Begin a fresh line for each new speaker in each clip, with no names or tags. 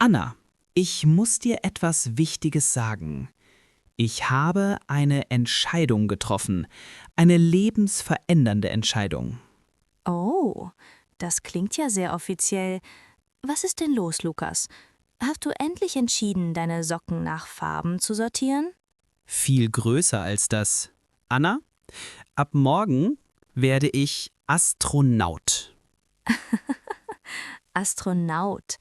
Anna, ich muss dir etwas Wichtiges sagen. Ich habe eine Entscheidung getroffen, eine lebensverändernde Entscheidung.
Oh, das klingt ja sehr offiziell. Was ist denn los, Lukas? Hast du endlich entschieden, deine Socken nach Farben zu sortieren?
Viel größer als das. Anna, ab morgen werde ich Astronaut.
Astronaut.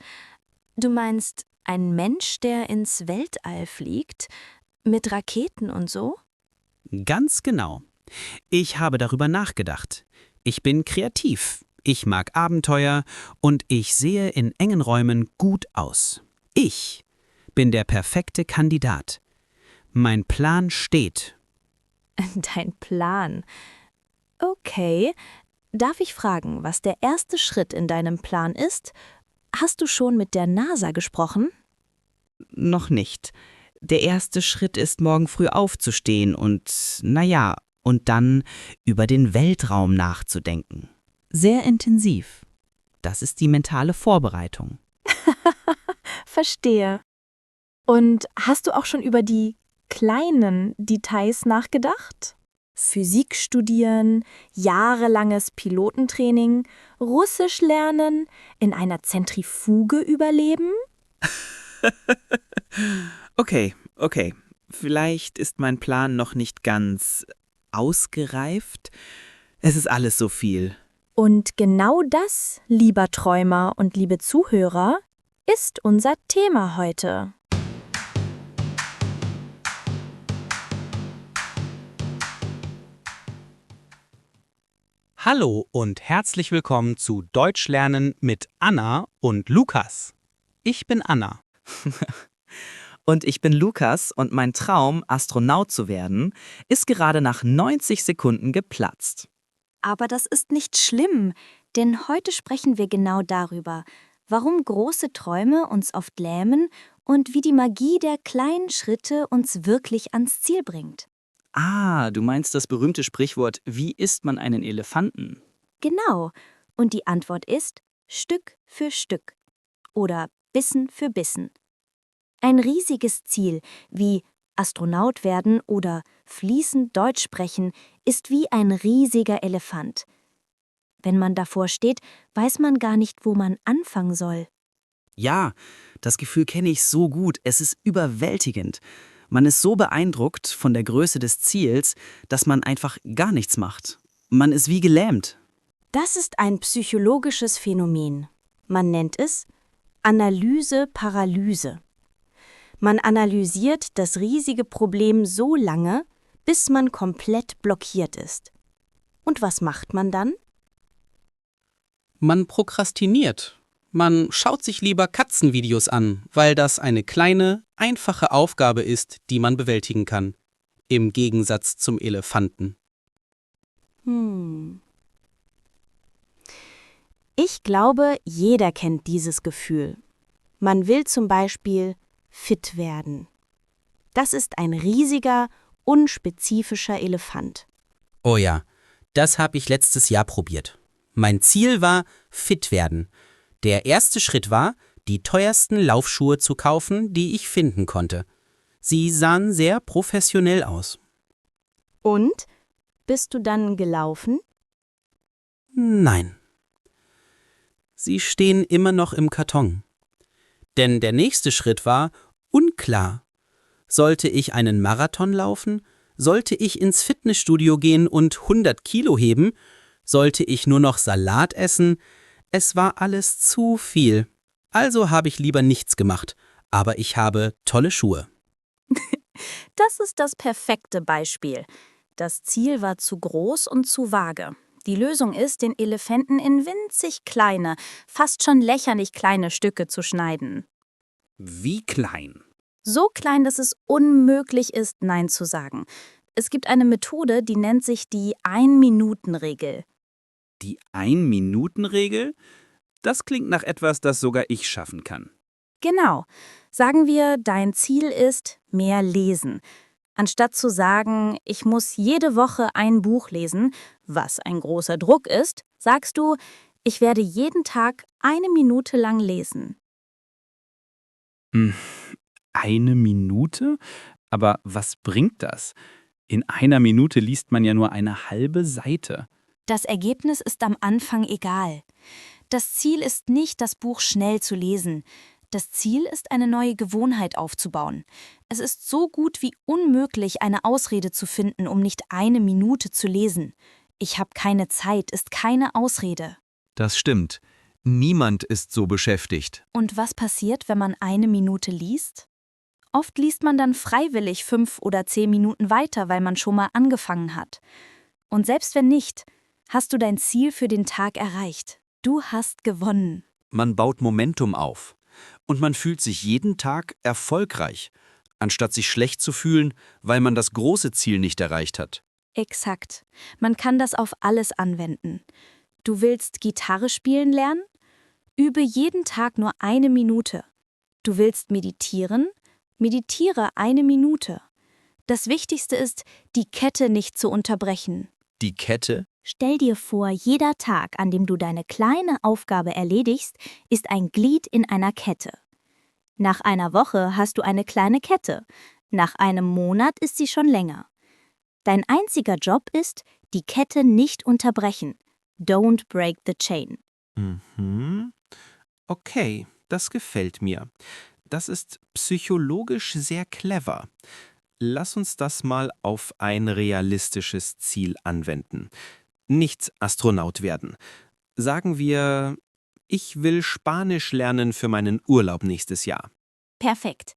Du meinst ein Mensch, der ins Weltall fliegt? Mit Raketen und so?
Ganz genau. Ich habe darüber nachgedacht. Ich bin kreativ. Ich mag Abenteuer und ich sehe in engen Räumen gut aus. Ich bin der perfekte Kandidat. Mein Plan steht.
Dein Plan. Okay. Darf ich fragen, was der erste Schritt in deinem Plan ist? Hast du schon mit der NASA gesprochen?
Noch nicht. Der erste Schritt ist, morgen früh aufzustehen und dann über den Weltraum nachzudenken. Sehr intensiv. Das ist die mentale Vorbereitung.
Verstehe. Und hast du auch schon über die kleinen Details nachgedacht? Physik studieren, jahrelanges Pilotentraining, Russisch lernen, in einer Zentrifuge überleben?
Okay. Vielleicht ist mein Plan noch nicht ganz ausgereift. Es ist alles so viel.
Und genau das, lieber Träumer und liebe Zuhörer, ist unser Thema heute.
Hallo und herzlich willkommen zu Deutsch lernen mit Anna und Lukas. Ich bin Anna.
Und ich bin Lukas und mein Traum, Astronaut zu werden, ist gerade nach 90 Sekunden geplatzt.
Aber das ist nicht schlimm, denn heute sprechen wir genau darüber, warum große Träume uns oft lähmen und wie die Magie der kleinen Schritte uns wirklich ans Ziel bringt.
Ah, du meinst das berühmte Sprichwort, wie isst man einen Elefanten?
Genau. Und die Antwort ist Stück für Stück oder Bissen für Bissen. Ein riesiges Ziel wie Astronaut werden oder fließend Deutsch sprechen ist wie ein riesiger Elefant. Wenn man davor steht, weiß man gar nicht, wo man anfangen soll.
Ja, das Gefühl kenne ich so gut. Es ist überwältigend. Man ist so beeindruckt von der Größe des Ziels, dass man einfach gar nichts macht. Man ist wie gelähmt.
Das ist ein psychologisches Phänomen. Man nennt es Analyse-Paralyse. Man analysiert das riesige Problem so lange, bis man komplett blockiert ist. Und was macht man dann?
Man prokrastiniert. Man schaut sich lieber Katzenvideos an, weil das eine kleine, einfache Aufgabe ist, die man bewältigen kann. Im Gegensatz zum Elefanten.
Ich glaube, jeder kennt dieses Gefühl. Man will zum Beispiel fit werden. Das ist ein riesiger, unspezifischer Elefant.
Oh ja, das habe ich letztes Jahr probiert. Mein Ziel war fit werden. Der erste Schritt war, die teuersten Laufschuhe zu kaufen, die ich finden konnte. Sie sahen sehr professionell aus.
Und? Bist du dann gelaufen?
Nein. Sie stehen immer noch im Karton. Denn der nächste Schritt war unklar. Sollte ich einen Marathon laufen? Sollte ich ins Fitnessstudio gehen und 100 Kilo heben? Sollte ich nur noch Salat essen? Es war alles zu viel. Also habe ich lieber nichts gemacht. Aber ich habe tolle Schuhe.
Das ist das perfekte Beispiel. Das Ziel war zu groß und zu vage. Die Lösung ist, den Elefanten in winzig kleine, fast schon lächerlich kleine Stücke zu schneiden.
Wie klein.
So klein, dass es unmöglich ist, Nein zu sagen. Es gibt eine Methode, die nennt sich die Ein-Minuten-Regel.
Die Ein-Minuten-Regel? Das klingt nach etwas, das sogar ich schaffen kann.
Genau. Sagen wir, dein Ziel ist mehr lesen. Anstatt zu sagen, ich muss jede Woche ein Buch lesen, was ein großer Druck ist, sagst du, ich werde jeden Tag 1 Minute lang lesen.
Hm, eine Minute? Aber was bringt das? In einer Minute liest man ja nur eine halbe Seite.
Das Ergebnis ist am Anfang egal. Das Ziel ist nicht, das Buch schnell zu lesen. Das Ziel ist, eine neue Gewohnheit aufzubauen. Es ist so gut wie unmöglich, eine Ausrede zu finden, um nicht eine Minute zu lesen. Ich habe keine Zeit, ist keine Ausrede.
Das stimmt. Niemand ist so beschäftigt.
Und was passiert, wenn man eine Minute liest? Oft liest man dann freiwillig 5 oder 10 Minuten weiter, weil man schon mal angefangen hat. Und selbst wenn nicht, hast du dein Ziel für den Tag erreicht. Du hast gewonnen.
Man baut Momentum auf. Und man fühlt sich jeden Tag erfolgreich, anstatt sich schlecht zu fühlen, weil man das große Ziel nicht erreicht hat.
Exakt. Man kann das auf alles anwenden. Du willst Gitarre spielen lernen? Übe jeden Tag nur eine Minute. Du willst meditieren? Meditiere eine Minute. Das Wichtigste ist, die Kette nicht zu unterbrechen.
Die Kette?
Stell dir vor, jeder Tag, an dem du deine kleine Aufgabe erledigst, ist ein Glied in einer Kette. Nach einer Woche hast du eine kleine Kette. Nach einem Monat ist sie schon länger. Dein einziger Job ist, die Kette nicht unterbrechen. Don't break the chain.
Mhm. Okay, das gefällt mir. Das ist psychologisch sehr clever. Lass uns das mal auf ein realistisches Ziel anwenden. Nicht Astronaut werden. Sagen wir, ich will Spanisch lernen für meinen Urlaub nächstes Jahr.
Perfekt.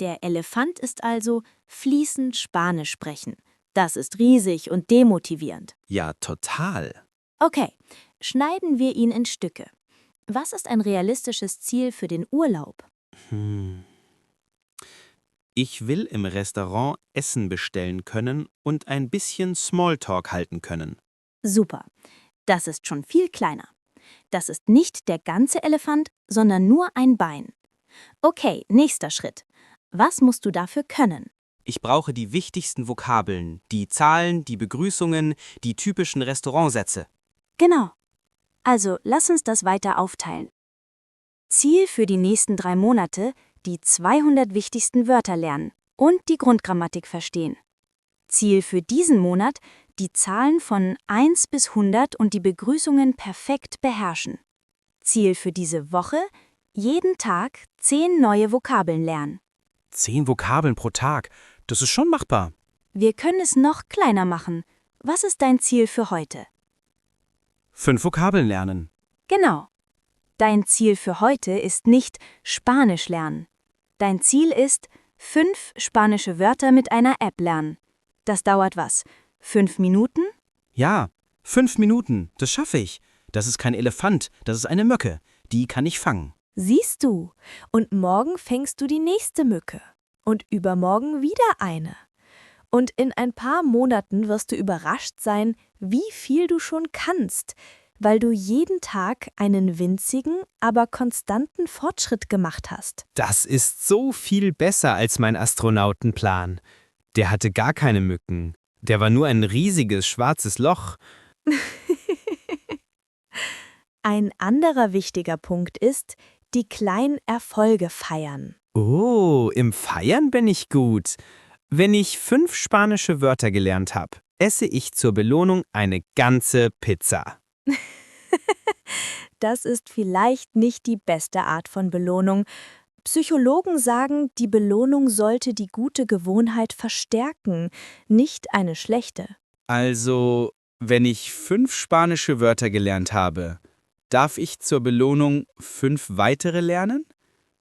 Der Elefant ist also fließend Spanisch sprechen. Das ist riesig und demotivierend.
Ja, total.
Okay, schneiden wir ihn in Stücke. Was ist ein realistisches Ziel für den Urlaub?
Ich will im Restaurant Essen bestellen können und ein bisschen Smalltalk halten können.
Super. Das ist schon viel kleiner. Das ist nicht der ganze Elefant, sondern nur ein Bein. Okay, nächster Schritt. Was musst du dafür können?
Ich brauche die wichtigsten Vokabeln, die Zahlen, die Begrüßungen, die typischen Restaurantsätze.
Genau. Also, lass uns das weiter aufteilen. Ziel für die nächsten 3 Monate, die 200 wichtigsten Wörter lernen und die Grundgrammatik verstehen. Ziel für diesen Monat, die Zahlen von 1 bis 100 und die Begrüßungen perfekt beherrschen. Ziel für diese Woche, jeden Tag 10 neue Vokabeln lernen.
10 Vokabeln pro Tag, das ist schon machbar.
Wir können es noch kleiner machen. Was ist dein Ziel für heute?
5 Vokabeln lernen.
Genau. Dein Ziel für heute ist nicht Spanisch lernen. Dein Ziel ist 5 spanische Wörter mit einer App lernen. Das dauert was? 5 Minuten?
Ja, 5 Minuten, das schaffe ich. Das ist kein Elefant, das ist eine Mücke. Die kann ich fangen.
Siehst du, und morgen fängst du die nächste Mücke und übermorgen wieder eine. Und in ein paar Monaten wirst du überrascht sein, wie viel du schon kannst, weil du jeden Tag einen winzigen, aber konstanten Fortschritt gemacht hast.
Das ist so viel besser als mein Astronautenplan. Der hatte gar keine Mücken. Der war nur ein riesiges schwarzes Loch.
Ein anderer wichtiger Punkt ist, die kleinen Erfolge feiern.
Oh, im Feiern bin ich gut. Wenn ich 5 spanische Wörter gelernt habe, esse ich zur Belohnung eine ganze Pizza.
Das ist vielleicht nicht die beste Art von Belohnung. Psychologen sagen, die Belohnung sollte die gute Gewohnheit verstärken, nicht eine schlechte.
Also, wenn ich 5 spanische Wörter gelernt habe, darf ich zur Belohnung 5 weitere lernen?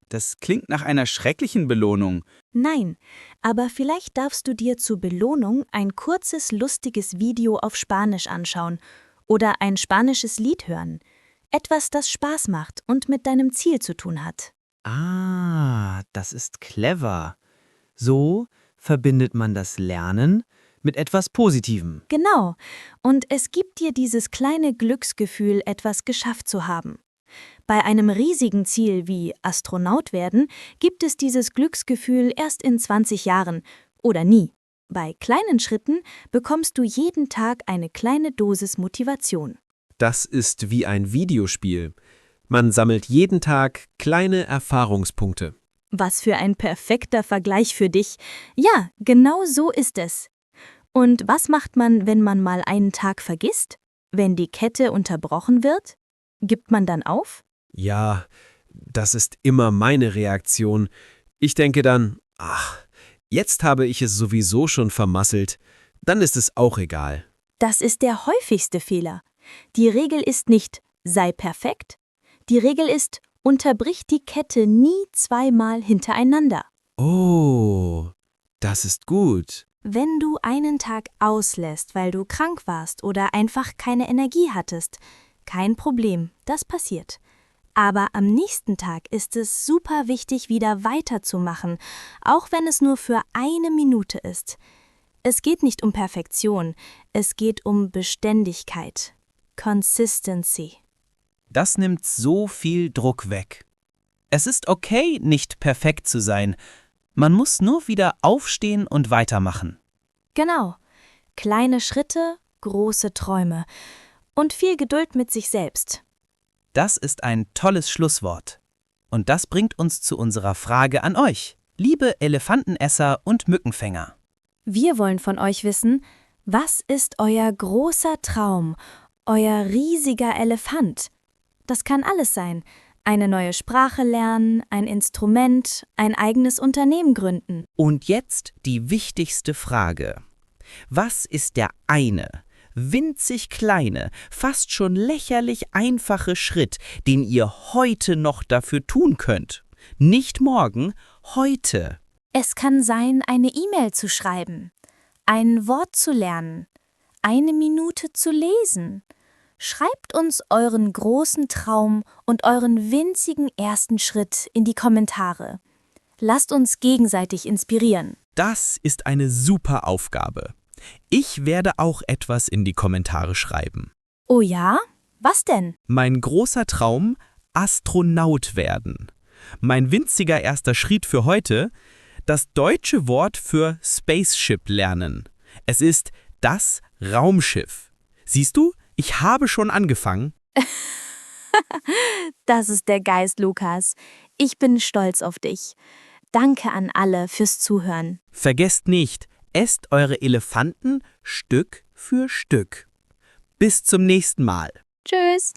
Das klingt nach einer schrecklichen Belohnung.
Nein, aber vielleicht darfst du dir zur Belohnung ein kurzes, lustiges Video auf Spanisch anschauen oder ein spanisches Lied hören. Etwas, das Spaß macht und mit deinem Ziel zu tun hat.
Ah, das ist clever. So verbindet man das Lernen mit etwas Positivem.
Genau. Und es gibt dir dieses kleine Glücksgefühl, etwas geschafft zu haben. Bei einem riesigen Ziel wie Astronaut werden gibt es dieses Glücksgefühl erst in 20 Jahren oder nie. Bei kleinen Schritten bekommst du jeden Tag eine kleine Dosis Motivation.
Das ist wie ein Videospiel. Man sammelt jeden Tag kleine Erfahrungspunkte.
Was für ein perfekter Vergleich für dich. Ja, genau so ist es. Und was macht man, wenn man mal einen Tag vergisst? Wenn die Kette unterbrochen wird? Gibt man dann auf?
Ja, das ist immer meine Reaktion. Ich denke dann, ach, jetzt habe ich es sowieso schon vermasselt. Dann ist es auch egal.
Das ist der häufigste Fehler. Die Regel ist nicht, sei perfekt. Die Regel ist, unterbrich die Kette nie zweimal hintereinander.
Oh, das ist gut.
Wenn du einen Tag auslässt, weil du krank warst oder einfach keine Energie hattest, kein Problem, das passiert. Aber am nächsten Tag ist es super wichtig, wieder weiterzumachen, auch wenn es nur für 1 Minute ist. Es geht nicht um Perfektion, es geht um Beständigkeit. Consistency.
Das nimmt so viel Druck weg. Es ist okay, nicht perfekt zu sein. Man muss nur wieder aufstehen und weitermachen.
Genau. Kleine Schritte, große Träume. Und viel Geduld mit sich selbst.
Das ist ein tolles Schlusswort. Und das bringt uns zu unserer Frage an euch, liebe Elefantenesser und Mückenfänger.
Wir wollen von euch wissen, was ist euer großer Traum, euer riesiger Elefant? Das kann alles sein. Eine neue Sprache lernen, ein Instrument, ein eigenes Unternehmen gründen.
Und jetzt die wichtigste Frage. Was ist der eine, winzig kleine, fast schon lächerlich einfache Schritt, den ihr heute noch dafür tun könnt? Nicht morgen, heute.
Es kann sein, eine E-Mail zu schreiben, ein Wort zu lernen, 1 Minute zu lesen. Schreibt uns euren großen Traum und euren winzigen ersten Schritt in die Kommentare. Lasst uns gegenseitig inspirieren.
Das ist eine super Aufgabe. Ich werde auch etwas in die Kommentare schreiben.
Oh ja? Was denn?
Mein großer Traum, Astronaut werden. Mein winziger erster Schritt für heute, das deutsche Wort für Spaceship lernen. Es ist das Raumschiff. Siehst du, ich habe schon angefangen.
Das ist der Geist, Lukas. Ich bin stolz auf dich. Danke an alle fürs Zuhören.
Vergesst nicht, esst eure Elefanten Stück für Stück. Bis zum nächsten Mal.
Tschüss.